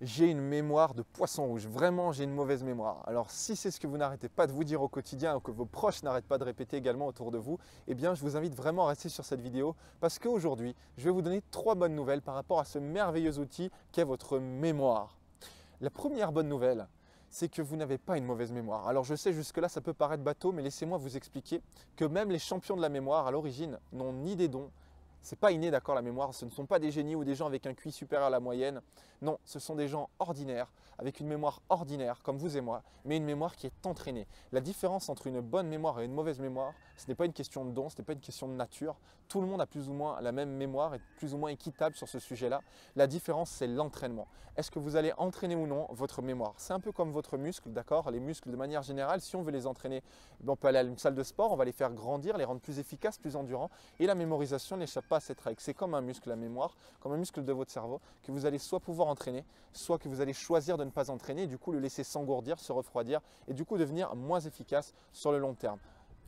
J'ai une mémoire de poisson rouge, vraiment j'ai une mauvaise mémoire. Alors si c'est ce que vous n'arrêtez pas de vous dire au quotidien ou que vos proches n'arrêtent pas de répéter également autour de vous, eh bien je vous invite vraiment à rester sur cette vidéo parce qu'aujourd'hui je vais vous donner 3 bonnes nouvelles par rapport à ce merveilleux outil qu'est votre mémoire. La première bonne nouvelle, c'est que vous n'avez pas une mauvaise mémoire. Alors je sais jusque-là ça peut paraître bateau, mais laissez-moi vous expliquer que même les champions de la mémoire à l'origine n'ont ni des dons. C'est pas inné, d'accord, la mémoire, ce ne sont pas des génies ou des gens avec un QI supérieur à la moyenne. Non, ce sont des gens ordinaires, avec une mémoire ordinaire, comme vous et moi, mais une mémoire qui est entraînée. La différence entre une bonne mémoire et une mauvaise mémoire, ce n'est pas une question de don, ce n'est pas une question de nature. Tout le monde a plus ou moins la même mémoire et plus ou moins équitable sur ce sujet-là. La différence, c'est l'entraînement. Est-ce que vous allez entraîner ou non votre mémoire? C'est un peu comme votre muscle, d'accord? Les muscles, de manière générale, si on veut les entraîner, on peut aller à une salle de sport, on va les faire grandir, les rendre plus efficaces, plus endurants, et la mémorisation n'échappe pas à cette règle. C'est comme un muscle, la mémoire, comme un muscle de votre cerveau, que vous allez soit pouvoir entraîner, soit que vous allez choisir de ne pas entraîner, et du coup le laisser s'engourdir, se refroidir, et du coup devenir moins efficace sur le long terme.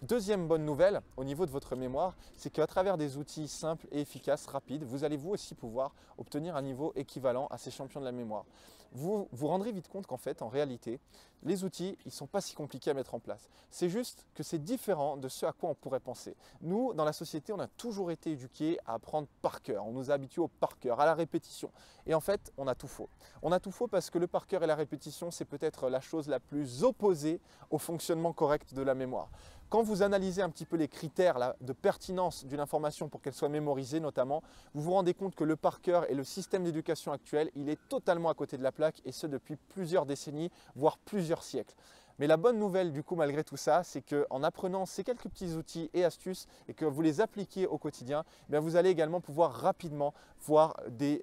Deuxième bonne nouvelle au niveau de votre mémoire, c'est qu'à travers des outils simples et efficaces, rapides, vous allez vous aussi pouvoir obtenir un niveau équivalent à ces champions de la mémoire. Vous vous rendrez vite compte qu'en fait, en réalité, les outils, ils ne sont pas si compliqués à mettre en place. C'est juste que c'est différent de ce à quoi on pourrait penser. Nous, dans la société, on a toujours été éduqués à apprendre par cœur. On nous a habitués au par cœur, à la répétition. Et en fait, on a tout faux. On a tout faux parce que le par cœur et la répétition, c'est peut-être la chose la plus opposée au fonctionnement correct de la mémoire. Quand vous analysez un petit peu les critères là, de pertinence d'une information pour qu'elle soit mémorisée notamment, vous vous rendez compte que le par cœur et le système d'éducation actuel, il est totalement à côté de la plaque et ce depuis plusieurs décennies, voire plusieurs siècles. Mais la bonne nouvelle du coup malgré tout ça, c'est qu'en apprenant ces quelques petits outils et astuces et que vous les appliquez au quotidien, eh bien vous allez également pouvoir rapidement voir des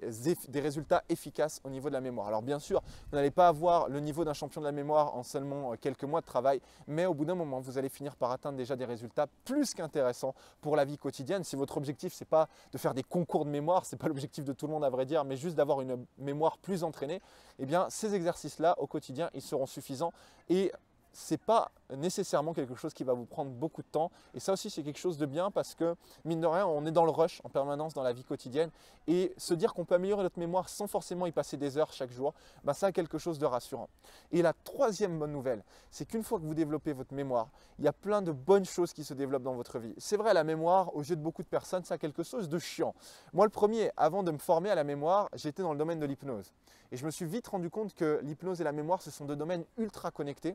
résultats efficaces au niveau de la mémoire. Alors bien sûr, vous n'allez pas avoir le niveau d'un champion de la mémoire en seulement quelques mois de travail, mais au bout d'un moment, vous allez finir par atteindre déjà des résultats plus qu'intéressants pour la vie quotidienne. Si votre objectif, ce n'est pas de faire des concours de mémoire, ce n'est pas l'objectif de tout le monde à vrai dire, mais juste d'avoir une mémoire plus entraînée, eh bien ces exercices-là au quotidien, ils seront suffisants et ce n'est pas nécessairement quelque chose qui va vous prendre beaucoup de temps. Et ça aussi, c'est quelque chose de bien parce que, mine de rien, on est dans le rush en permanence dans la vie quotidienne. Et se dire qu'on peut améliorer notre mémoire sans forcément y passer des heures chaque jour, ben ça a quelque chose de rassurant. Et la troisième bonne nouvelle, c'est qu'une fois que vous développez votre mémoire, il y a plein de bonnes choses qui se développent dans votre vie. C'est vrai, la mémoire, aux yeux de beaucoup de personnes, ça a quelque chose de chiant. Moi, le premier, avant de me former à la mémoire, j'étais dans le domaine de l'hypnose. Et je me suis vite rendu compte que l'hypnose et la mémoire, ce sont deux domaines ultra connectés.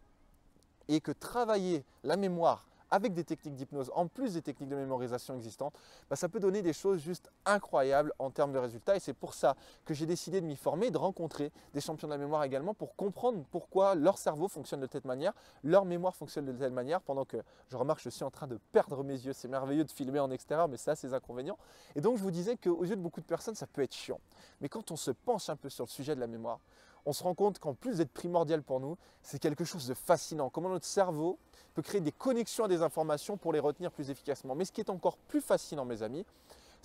Et que travailler la mémoire avec des techniques d'hypnose, en plus des techniques de mémorisation existantes, ça peut donner des choses juste incroyables en termes de résultats. Et c'est pour ça que j'ai décidé de m'y former, de rencontrer des champions de la mémoire également pour comprendre pourquoi leur cerveau fonctionne de telle manière, leur mémoire fonctionne de telle manière, pendant que je remarque que je suis en train de perdre mes yeux. C'est merveilleux de filmer en extérieur, mais ça a ses inconvénients. Et donc je vous disais qu'aux yeux de beaucoup de personnes, ça peut être chiant. Mais quand on se penche un peu sur le sujet de la mémoire, on se rend compte qu'en plus d'être primordial pour nous, c'est quelque chose de fascinant. Comment notre cerveau peut créer des connexions à des informations pour les retenir plus efficacement. Mais ce qui est encore plus fascinant, mes amis,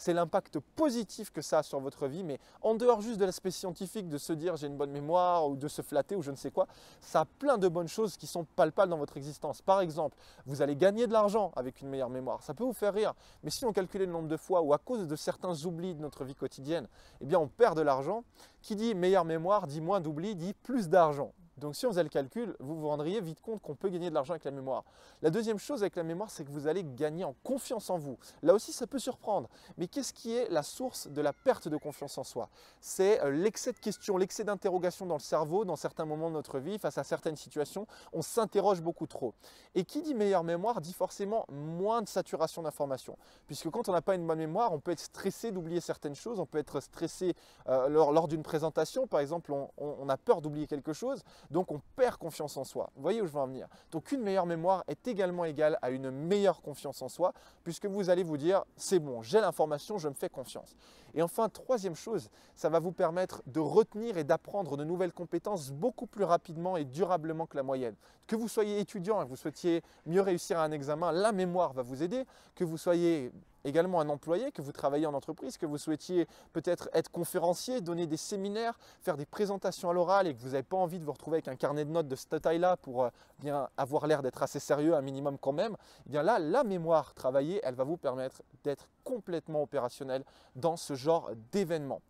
c'est l'impact positif que ça a sur votre vie, mais en dehors juste de l'aspect scientifique, de se dire j'ai une bonne mémoire ou de se flatter ou je ne sais quoi, ça a plein de bonnes choses qui sont palpables dans votre existence. Par exemple, vous allez gagner de l'argent avec une meilleure mémoire, ça peut vous faire rire, mais si on calculait le nombre de fois ou à cause de certains oublis de notre vie quotidienne, eh bien on perd de l'argent. Qui dit meilleure mémoire dit moins d'oublis, dit plus d'argent. Donc si on faisait le calcul, vous vous rendriez vite compte qu'on peut gagner de l'argent avec la mémoire. La deuxième chose avec la mémoire, c'est que vous allez gagner en confiance en vous. Là aussi, ça peut surprendre. Mais qu'est-ce qui est la source de la perte de confiance en soi? C'est l'excès de questions, l'excès d'interrogations dans le cerveau, dans certains moments de notre vie, face à certaines situations. On s'interroge beaucoup trop. Et qui dit meilleure mémoire dit forcément moins de saturation d'informations. Puisque quand on n'a pas une bonne mémoire, on peut être stressé d'oublier certaines choses, on peut être stressé lors d'une présentation. Par exemple, on a peur d'oublier quelque chose. Donc on perd confiance en soi. Vous voyez où je veux en venir? Donc une meilleure mémoire est également égale à une meilleure confiance en soi, puisque vous allez vous dire c'est bon, j'ai l'information, je me fais confiance. Et enfin, troisième chose, ça va vous permettre de retenir et d'apprendre de nouvelles compétences beaucoup plus rapidement et durablement que la moyenne. Que vous soyez étudiant et que vous souhaitiez mieux réussir à un examen, la mémoire va vous aider. Que vous soyez également un employé, que vous travaillez en entreprise, que vous souhaitiez peut-être être conférencier, donner des séminaires, faire des présentations à l'oral et que vous n'avez pas envie de vous retrouver avec un carnet de notes de cette taille-là pour bien avoir l'air d'être assez sérieux, un minimum quand même, eh bien là, la mémoire travaillée, elle va vous permettre d'être complètement opérationnel dans ce genre d'événement.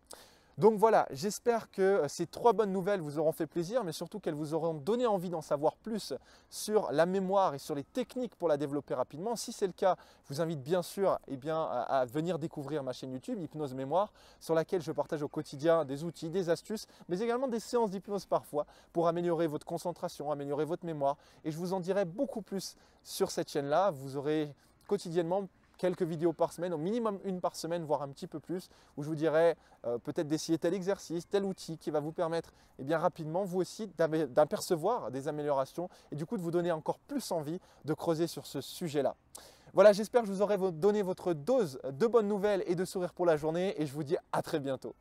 Donc voilà, j'espère que ces 3 bonnes nouvelles vous auront fait plaisir, mais surtout qu'elles vous auront donné envie d'en savoir plus sur la mémoire et sur les techniques pour la développer rapidement. Si c'est le cas, je vous invite bien sûr à venir découvrir ma chaîne YouTube Hypnose Mémoire, sur laquelle je partage au quotidien des outils, des astuces, mais également des séances d'hypnose parfois pour améliorer votre concentration, améliorer votre mémoire. Et je vous en dirai beaucoup plus sur cette chaîne-là. Vous aurez quotidiennement quelques vidéos par semaine, au minimum une par semaine, voire un petit peu plus, où je vous dirai peut-être d'essayer tel exercice, tel outil qui va vous permettre rapidement, vous aussi, d'apercevoir des améliorations et du coup de vous donner encore plus envie de creuser sur ce sujet-là. Voilà, j'espère que je vous aurai donné votre dose de bonnes nouvelles et de sourire pour la journée et je vous dis à très bientôt.